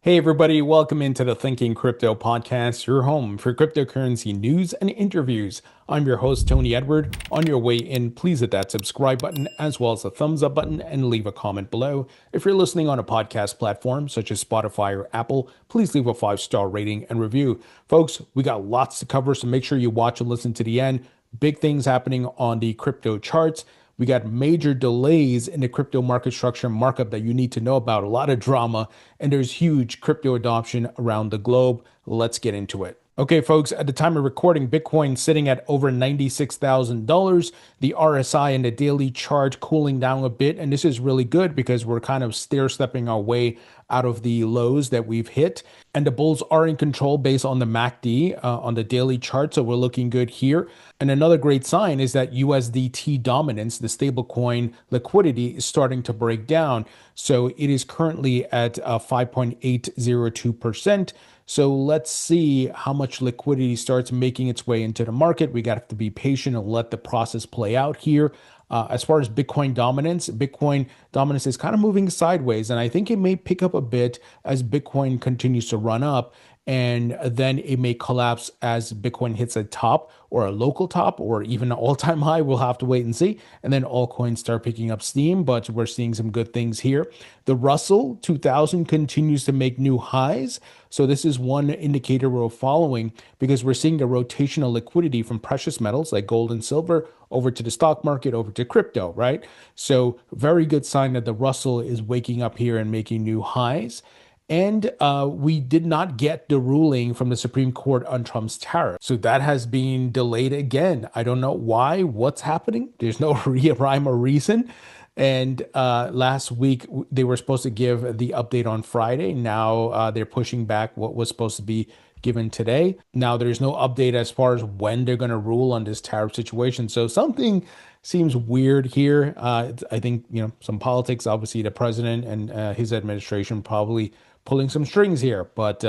Hey everybody, welcome into the Thinking Crypto podcast, your home for cryptocurrency news and interviews. I'm your host, Tony Edward. On your way in, please hit that subscribe button as well as the thumbs up button and leave a comment below. If you're listening on a podcast platform such as Spotify or Apple, please leave a 5-star rating and review. Folks, we got lots to cover, so make sure you watch and listen to the end. Big things happening on the crypto charts. We got major delays in the crypto market structure markup that you need to know about, a lot of drama, and there's huge crypto adoption around the globe. Let's get into it. Okay, folks, at the time of recording, Bitcoin sitting at over $96,000. The RSI and the daily chart cooling down a bit. And this is really good because we're kind of stair-stepping our way out of the lows that we've hit. And the bulls are in control based on the MACD on the daily chart. So we're looking good here. And another great sign is that USDT dominance, the stablecoin liquidity, is starting to break down. So it is currently at 5.802%. So let's see how much liquidity starts making its way into the market. We got to be patient and let the process play out here. As far as Bitcoin dominance is kind of moving sideways, and I think it may pick up a bit as Bitcoin continues to run up. And then it may collapse as Bitcoin hits a top or a local top or even an all-time high. We'll have to wait and see. And then altcoins start picking up steam, but we're seeing some good things here. The Russell 2000 continues to make new highs. So this is one indicator we're following because we're seeing the rotational liquidity from precious metals like gold and silver over to the stock market, over to crypto, right? So very good sign that the Russell is waking up here and making new highs. And we did not get the ruling from the Supreme Court on Trump's tariff. So that has been delayed again. I don't know why, what's happening. There's no rhyme or reason. And last week, they were supposed to give the update on Friday. Now they're pushing back what was supposed to be given today. Now there's no update as far as when they're going to rule on this tariff situation. So something seems weird here. I think, some politics, obviously the president and his administration probably pulling some strings here. But,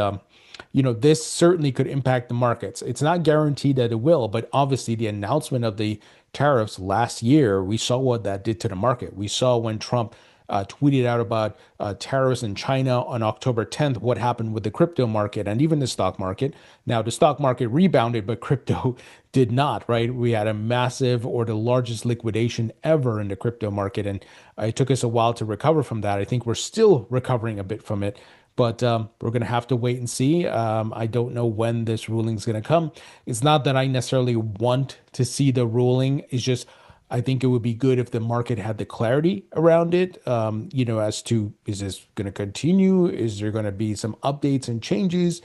this certainly could impact the markets. It's not guaranteed that it will, but obviously the announcement of the tariffs last year, we saw what that did to the market. We saw when Trump tweeted out about tariffs in China on October 10th, what happened with the crypto market and even the stock market. Now, the stock market rebounded, but crypto did not, right? We had a massive or the largest liquidation ever in the crypto market. And it took us a while to recover from that. I think we're still recovering a bit from it. But we're going to have to wait and see. I don't know when this ruling is going to come. It's not that I necessarily want to see the ruling. It's just I think it would be good if the market had the clarity around it, as to is this going to continue? Is there going to be some updates and changes?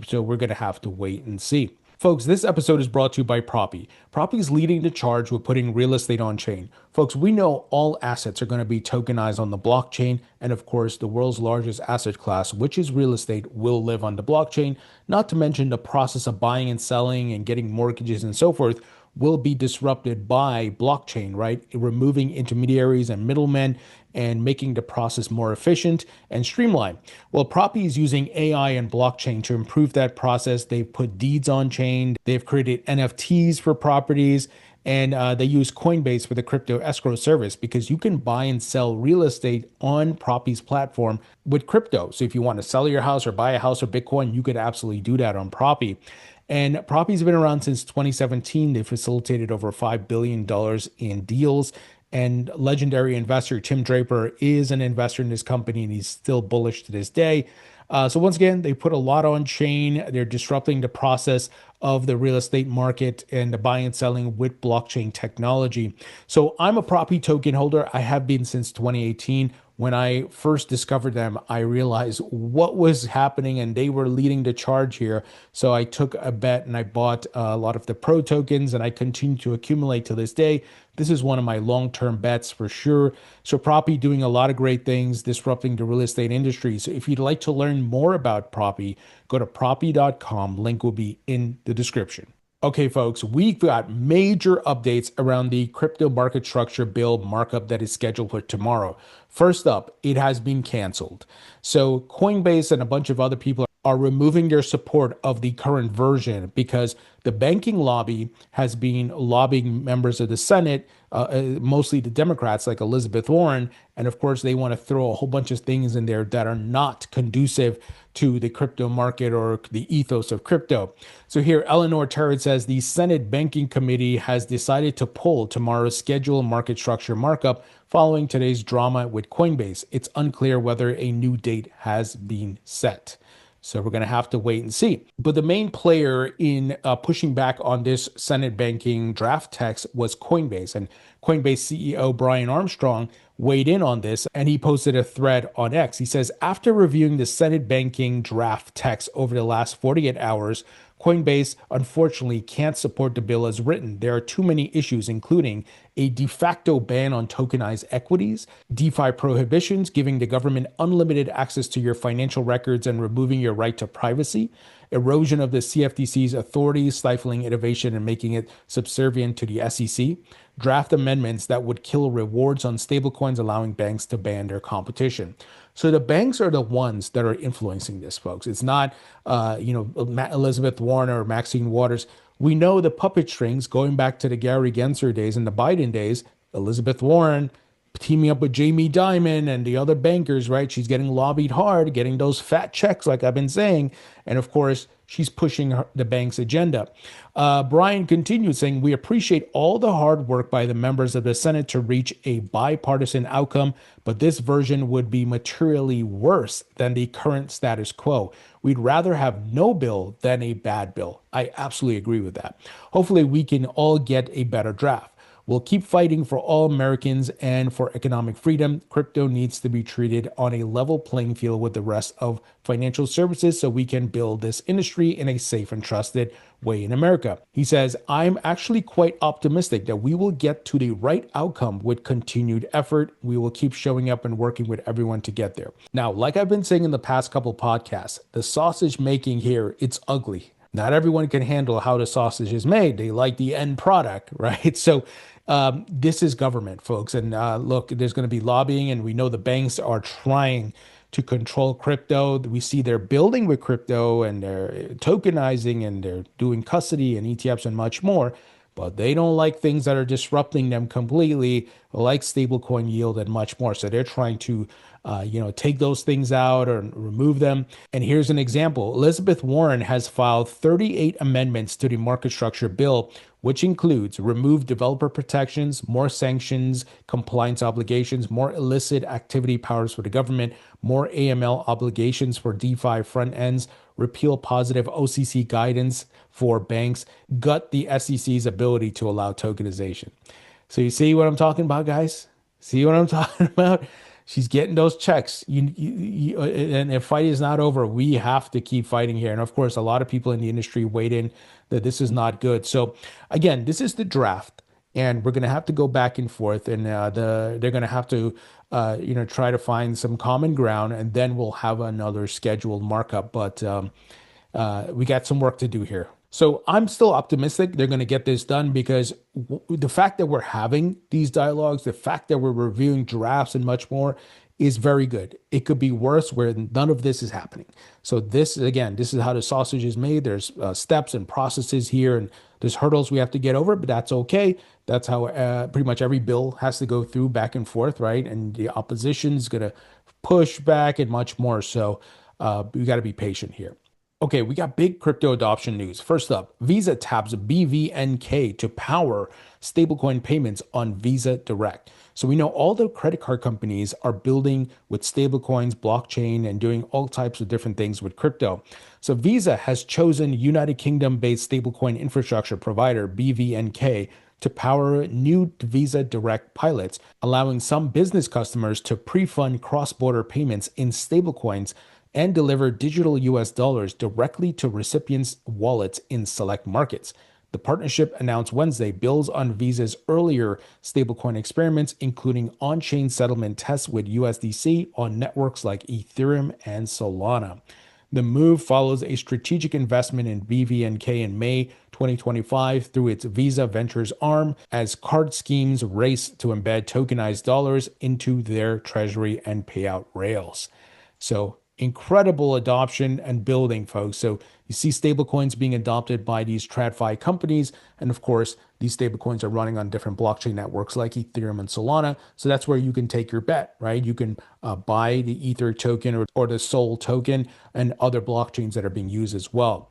So we're going to have to wait and see. Folks, this episode is brought to you by Propy. Propy is leading the charge with putting real estate on chain. Folks, we know all assets are going to be tokenized on the blockchain. And of course, the world's largest asset class, which is real estate, will live on the blockchain. Not to mention the process of buying and selling and getting mortgages and so forth will be disrupted by blockchain, right? Removing intermediaries and middlemen and making the process more efficient and streamlined. Well, Propy is using AI and blockchain to improve that process. They've put deeds on chain. They've created NFTs for properties. And they use Coinbase for the crypto escrow service because you can buy and sell real estate on Propy's platform with crypto. So if you want to sell your house or buy a house or Bitcoin, you could absolutely do that on Propy. And Propy's been around since 2017. They facilitated over $5 billion in deals. And legendary investor Tim Draper is an investor in this company, and he's still bullish to this day. So once again, they put a lot on chain. They're disrupting the process of the real estate market and the buying and selling with blockchain technology. So I'm a Propy token holder. I have been since 2018. When I first discovered them, I realized what was happening and they were leading the charge here. So I took a bet and I bought a lot of the Pro tokens and I continue to accumulate to this day. This is one of my long-term bets for sure. So Propy doing a lot of great things, disrupting the real estate industry. So if you'd like to learn more about Propy, go to propy.com. Link will be in the description. Okay, folks, we've got major updates around the crypto market structure bill markup that is scheduled for tomorrow. First up, it has been canceled. So Coinbase and a bunch of other people are removing their support of the current version because the banking lobby has been lobbying members of the Senate, mostly the Democrats like Elizabeth Warren. And of course, they want to throw a whole bunch of things in there that are not conducive to the crypto market or the ethos of crypto. So here, Eleanor Terrett says the Senate Banking Committee has decided to pull tomorrow's scheduled market structure markup following today's drama with Coinbase. It's unclear whether a new date has been set. So we're going to have to wait and see. But the main player in pushing back on this Senate banking draft text was Coinbase. And Coinbase CEO Brian Armstrong weighed in on this, and he posted a thread on X. He says, after reviewing the Senate banking draft text over the last 48 hours, Coinbase unfortunately can't support the bill as written. There are too many issues, including a de facto ban on tokenized equities, DeFi prohibitions, giving the government unlimited access to your financial records and removing your right to privacy, erosion of the CFTC's authority, stifling innovation and making it subservient to the SEC, draft amendments that would kill rewards on stablecoins, allowing banks to ban their competition. So the banks are the ones that are influencing this, folks. It's not, Elizabeth Warren or Maxine Waters. We know the puppet strings going back to the Gary Gensler days and the Biden days. Elizabeth Warren teaming up with Jamie Dimon and the other bankers, right? She's getting lobbied hard, getting those fat checks, like I've been saying. And of course, she's pushing the bank's agenda. Brian continued saying, we appreciate all the hard work by the members of the Senate to reach a bipartisan outcome, but this version would be materially worse than the current status quo. We'd rather have no bill than a bad bill. I absolutely agree with that. Hopefully, we can all get a better draft. We'll keep fighting for all Americans and for economic freedom. Crypto needs to be treated on a level playing field with the rest of financial services so we can build this industry in a safe and trusted way in America. He says, I'm actually quite optimistic that we will get to the right outcome with continued effort. We will keep showing up and working with everyone to get there. Now, like I've been saying in the past couple podcasts, the sausage making here, it's ugly. Not everyone can handle how the sausage is made. They like the end product, right? So this is government, folks. And look, there's going to be lobbying, and we know the banks are trying to control crypto. We see they're building with crypto and they're tokenizing and they're doing custody and ETFs and much more. But they don't like things that are disrupting them completely, like stablecoin yield and much more. So they're trying to, take those things out or remove them. And here's an example. Elizabeth Warren has filed 38 amendments to the market structure bill, which includes remove developer protections, more sanctions, compliance obligations, more illicit activity powers for the government, more AML obligations for DeFi front ends, repeal positive OCC guidance for banks, gut the SEC's ability to allow tokenization. So you see what I'm talking about, guys? See what I'm talking about? She's getting those checks. And the fight is not over. We have to keep fighting here. And of course, a lot of people in the industry weighed in that this is not good. So again, this is the draft, and we're going to have to go back and forth, and they're going to have to try to find some common ground, and then we'll have another scheduled markup. But we got some work to do here. So I'm still optimistic they're going to get this done because the fact that we're having these dialogues, the fact that we're reviewing drafts and much more is very good. It could be worse where none of this is happening. So this is how the sausage is made. There's steps and processes here, and there's hurdles we have to get over, but that's okay. That's how pretty much every bill has to go through back and forth, right? And the opposition is going to push back and much more. So we got to be patient here. Okay, we got big crypto adoption news. First up, Visa taps BVNK to power stablecoin payments on Visa Direct. So we know all the credit card companies are building with stablecoins, blockchain, and doing all types of different things with crypto. So Visa has chosen United Kingdom-based stablecoin infrastructure provider BVNK to power new Visa Direct pilots, allowing some business customers to pre-fund cross-border payments in stablecoins and deliver digital US dollars directly to recipients' wallets in select markets. The partnership announced Wednesday builds on Visa's earlier stablecoin experiments, including on-chain settlement tests with USDC on networks like Ethereum and Solana. The move follows a strategic investment in BVNK in May 2025 through its Visa Ventures arm as card schemes race to embed tokenized dollars into their treasury and payout rails. So incredible adoption and building, folks. So you see stablecoins being adopted by these TradFi companies. And of course, these stablecoins are running on different blockchain networks like Ethereum and Solana. So that's where you can take your bet, right? You can buy the Ether token or the Sol token and other blockchains that are being used as well.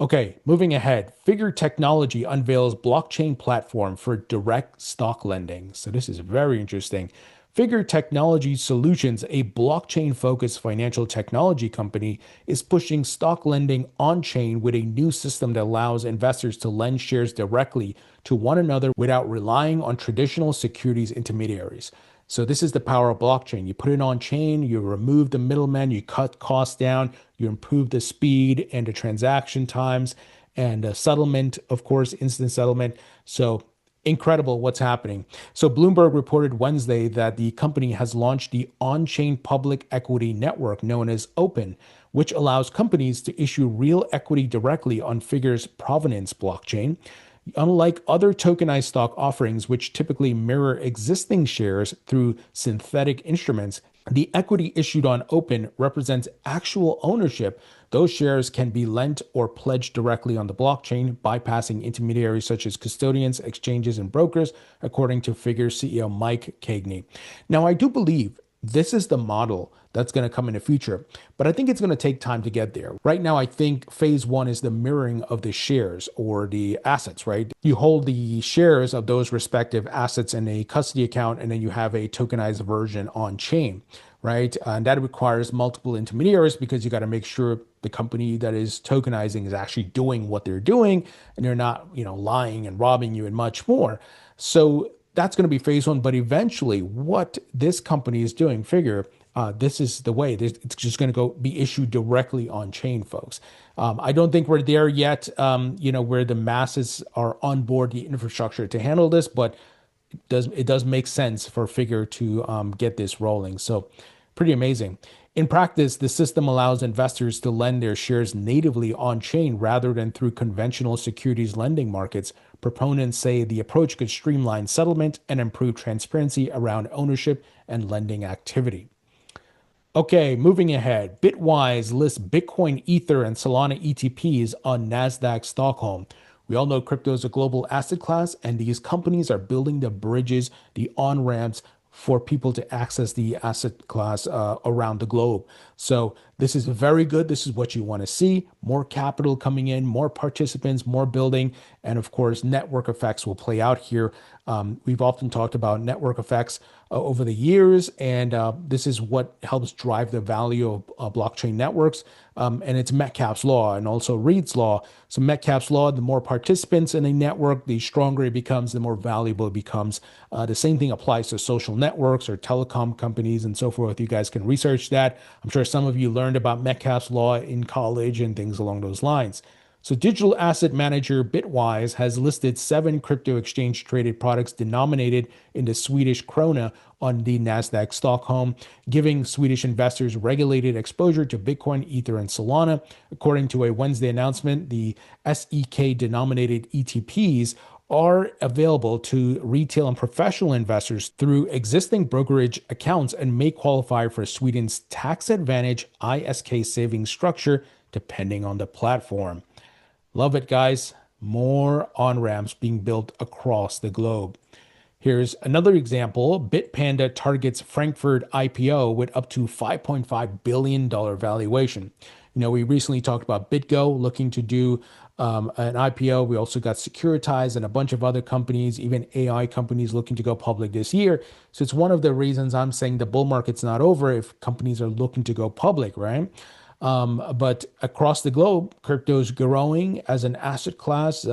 Okay, moving ahead. Figure Technology unveils blockchain platform for direct stock lending. So this is very interesting. Figure Technology Solutions, a blockchain-focused financial technology company, is pushing stock lending on-chain with a new system that allows investors to lend shares directly to one another without relying on traditional securities intermediaries. So this is the power of blockchain. You put it on chain, you remove the middleman, you cut costs down, you improve the speed and the transaction times and settlement, of course, instant settlement. So incredible what's happening. So Bloomberg reported Wednesday that the company has launched the on-chain public equity network known as Open, which allows companies to issue real equity directly on Figure's provenance blockchain. Unlike other tokenized stock offerings, which typically mirror existing shares through synthetic instruments, the equity issued on Open represents actual ownership. Those shares can be lent or pledged directly on the blockchain, bypassing intermediaries such as custodians, exchanges, and brokers, according to Figure CEO Mike Cagney. Now, I do believe this is the model that's going to come in the future, but I think it's going to take time to get there. Right now, I think phase one is the mirroring of the shares or the assets, right? You hold the shares of those respective assets in a custody account, and then you have a tokenized version on chain, right? And that requires multiple intermediaries because you got to make sure the company that is tokenizing is actually doing what they're doing and they're not, lying and robbing you and much more. So that's going to be phase one. But eventually, what this company is doing, Figure, this is the way. It's just going to go be issued directly on chain, folks. I don't think we're there yet, where the masses are on board the infrastructure to handle this, but it does make sense for Figure to get this rolling. So pretty amazing. In practice, the system allows investors to lend their shares natively on chain rather than through conventional securities lending markets. Proponents say the approach could streamline settlement and improve transparency around ownership and lending activity. Okay, moving ahead. Bitwise lists Bitcoin, Ether, and Solana ETPs on NASDAQ Stockholm. We all know crypto is a global asset class, and these companies are building the bridges, the on-ramps for people to access the asset class around the globe. So this is very good. This is what you want to see. More capital coming in, more participants, more building, and of course, network effects will play out here. We've often talked about network effects over the years, and this is what helps drive the value of blockchain networks. And it's Metcalfe's law and also Reed's law. So Metcalfe's law, the more participants in a network, the stronger it becomes, the more valuable it becomes. The same thing applies to social networks or telecom companies and so forth. You guys can research that. I'm sure some of you learned about Metcalfe's law in college and things along those lines. So digital asset manager Bitwise has listed 7 crypto exchange traded products denominated in the Swedish krona on the Nasdaq Stockholm, giving Swedish investors regulated exposure to Bitcoin, Ether, and Solana. According to a Wednesday announcement, the SEK denominated ETPs are available to retail and professional investors through existing brokerage accounts and may qualify for Sweden's tax advantage ISK savings structure depending on the platform. Love it, guys. More on-ramps being built across the globe. Here's another example. Bitpanda targets Frankfurt IPO with up to $5.5 billion valuation. We recently talked about BitGo looking to do an IPO. We also got Securitize and a bunch of other companies, even AI companies looking to go public this year. So it's one of the reasons I'm saying the bull market's not over if companies are looking to go public, right? But across the globe, crypto is growing as an asset class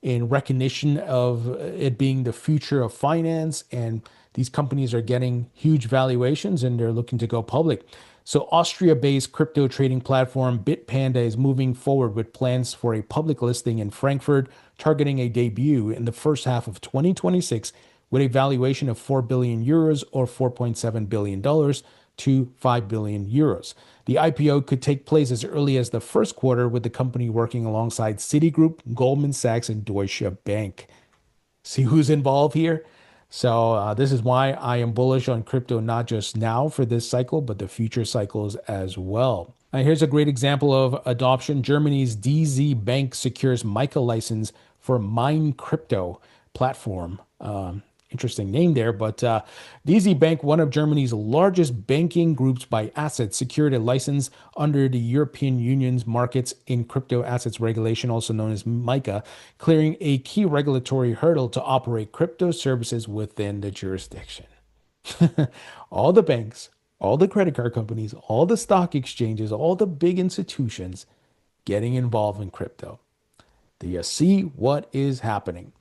in recognition of it being the future of finance. And these companies are getting huge valuations and they're looking to go public. So Austria-based crypto trading platform Bitpanda is moving forward with plans for a public listing in Frankfurt, targeting a debut in the first half of 2026 with a valuation of 4 billion euros or $4.7 billion to 5 billion euros. The IPO could take place as early as the first quarter, with the company working alongside Citigroup, Goldman Sachs, and Deutsche Bank. See who's involved here? So this is why I am bullish on crypto, not just now for this cycle, but the future cycles as well. Here's a great example of adoption. Germany's DZ Bank secures MICA license for Mine Crypto platform. Interesting name there, but DZ Bank, one of Germany's largest banking groups by assets, secured a license under the European Union's markets in crypto assets regulation, also known as MICA, clearing a key regulatory hurdle to operate crypto services within the jurisdiction. All the banks, all the credit card companies, all the stock exchanges, all the big institutions getting involved in crypto. Do you see what is happening?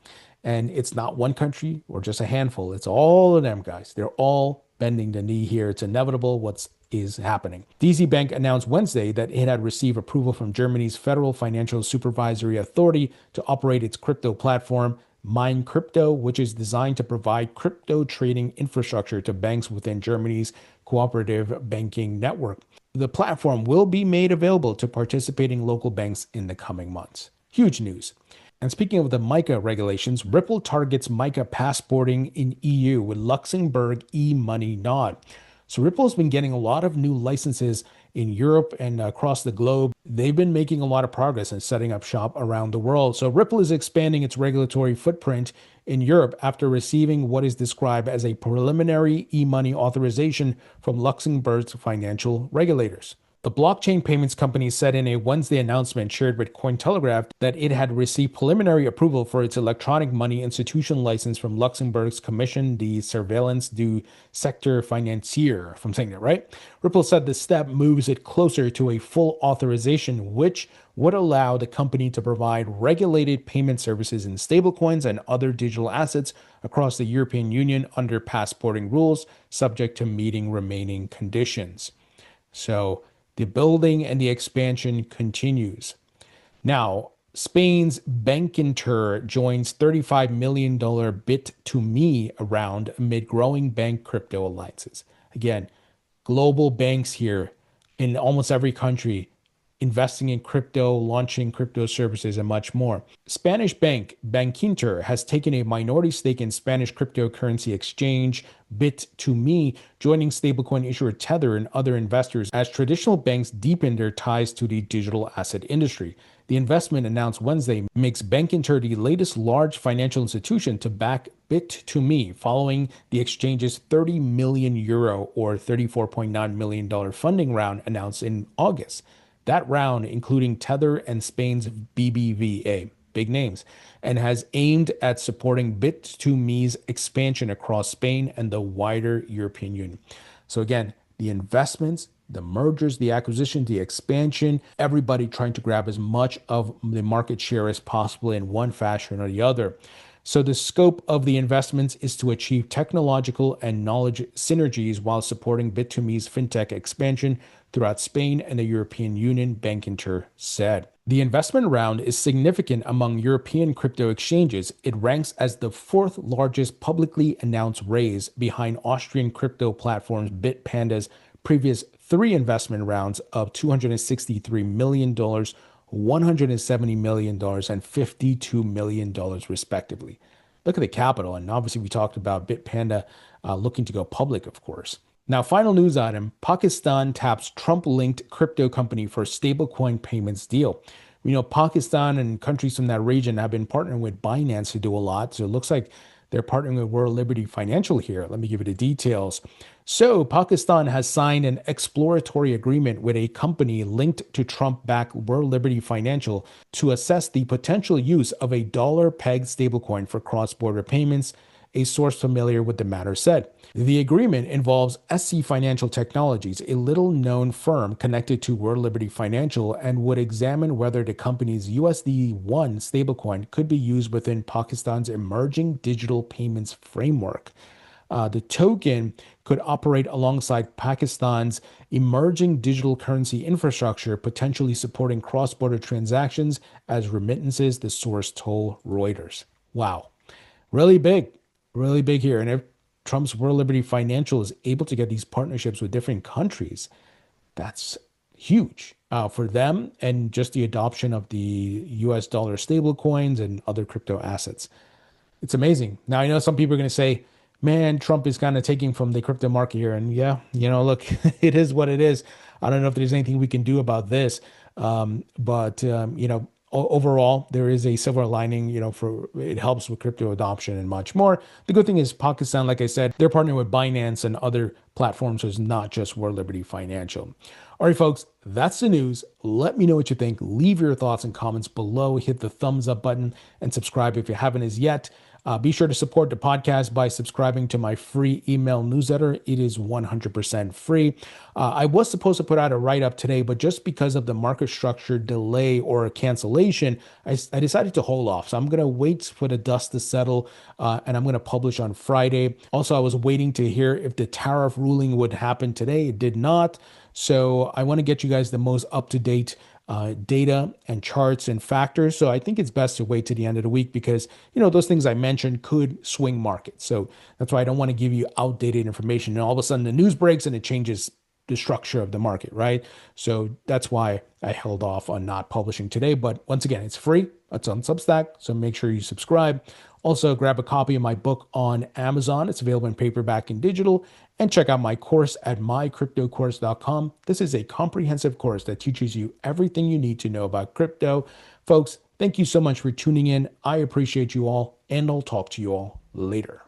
And it's not one country or just a handful. It's all of them, guys. They're all bending the knee here. It's inevitable what is happening. DZ Bank announced Wednesday that it had received approval from Germany's Federal Financial Supervisory Authority to operate its crypto platform, Mine Crypto, which is designed to provide crypto trading infrastructure to banks within Germany's cooperative banking network. The platform will be made available to participating local banks in the coming months. Huge news. And speaking of the MICA regulations, Ripple targets MICA passporting in EU with Luxembourg e-money nod. So Ripple's been getting a lot of new licenses in Europe and across the globe. They've been making a lot of progress in setting up shop around the world. So Ripple is expanding its regulatory footprint in Europe after receiving what is described as a preliminary e-money authorization from Luxembourg's financial regulators. The blockchain payments company said in a Wednesday announcement shared with Cointelegraph that it had received preliminary approval for its electronic money institution license from Luxembourg's Commission de Surveillance du Secteur Financier, if I'm saying that right. Ripple said the step moves it closer to a full authorization, which would allow the company to provide regulated payment services in stablecoins and other digital assets across the European Union under passporting rules, subject to meeting remaining conditions. So, the building and the expansion continues. Now, Spain's Bankinter joins $35 million Bit2Me round amid growing bank crypto alliances. Again, global banks here in almost every country investing in crypto, launching crypto services, and much more. Spanish bank Bankinter has taken a minority stake in Spanish cryptocurrency exchange Bit2Me, joining stablecoin issuer Tether and other investors as traditional banks deepen their ties to the digital asset industry. The investment announced Wednesday makes Bankinter the latest large financial institution to back Bit2Me following the exchange's €30 million or $34.9 million funding round announced in August. That round, including Tether and Spain's BBVA, big names, and has aimed at supporting Bit2Me's expansion across Spain and the wider European Union. So again, the investments, the mergers, the acquisition, the expansion, everybody trying to grab as much of the market share as possible in one fashion or the other. So the scope of the investments is to achieve technological and knowledge synergies while supporting Bit2Me's fintech expansion throughout Spain and the European Union, Bankinter said. The investment round is significant among European crypto exchanges. It ranks as the fourth largest publicly announced raise behind Austrian crypto platforms Bitpanda's previous three investment rounds of $263 million, $170 million, and $52 million, respectively. Look at the capital. And obviously, we talked about Bitpanda looking to go public, of course. Now, final news item, Pakistan taps Trump-linked crypto company for stablecoin payments deal. We know Pakistan and countries from that region have been partnering with Binance to do a lot. So it looks like they're partnering with World Liberty Financial here. Let me give you the details. So Pakistan has signed an exploratory agreement with a company linked to Trump-backed World Liberty Financial to assess the potential use of a dollar-pegged stablecoin for cross-border payments, a source familiar with the matter said. The agreement involves SC Financial Technologies, a little-known firm connected to World Liberty Financial, and would examine whether the company's USD1 stablecoin could be used within Pakistan's emerging digital payments framework. The token could operate alongside Pakistan's emerging digital currency infrastructure, potentially supporting cross-border transactions as remittances, the source told Reuters. Wow. Really big here. And if Trump's World Liberty Financial is able to get these partnerships with different countries, that's huge for them and just the adoption of the US dollar stable coins and other crypto assets. It's amazing. Now, I know some people are going to say, Man, Trump is kind of taking from the crypto market here. And yeah, look, it is what it is. I don't know if there's anything we can do about this. But overall, there is a silver lining, for it helps with crypto adoption and much more. The good thing is Pakistan, like I said, they're partnering with Binance and other platforms. So it's not just World Liberty Financial. All right, folks, that's the news. Let me know what you think. Leave your thoughts and comments below. Hit the thumbs up button and subscribe if you haven't as yet. Be sure to support the podcast by subscribing to my free email newsletter. It is 100% free. I was supposed to put out a write-up today, but just because of the market structure delay or cancellation, I decided to hold off. So I'm going to wait for the dust to settle, and I'm going to publish on Friday. Also, I was waiting to hear if the tariff ruling would happen today. It did not. So I want to get you guys the most up-to-date data and charts and factors. So I think it's best to wait to the end of the week because, those things I mentioned could swing markets. So that's why I don't want to give you outdated information. And all of a sudden the news breaks and it changes the structure of the market, right? So that's why I held off on not publishing today. But once again, it's free. It's on Substack. So make sure you subscribe. Also, grab a copy of my book on Amazon. It's available in paperback and digital. And check out my course at mycryptocourse.com. This is a comprehensive course that teaches you everything you need to know about crypto. Folks, thank you so much for tuning in. I appreciate you all, and I'll talk to you all later.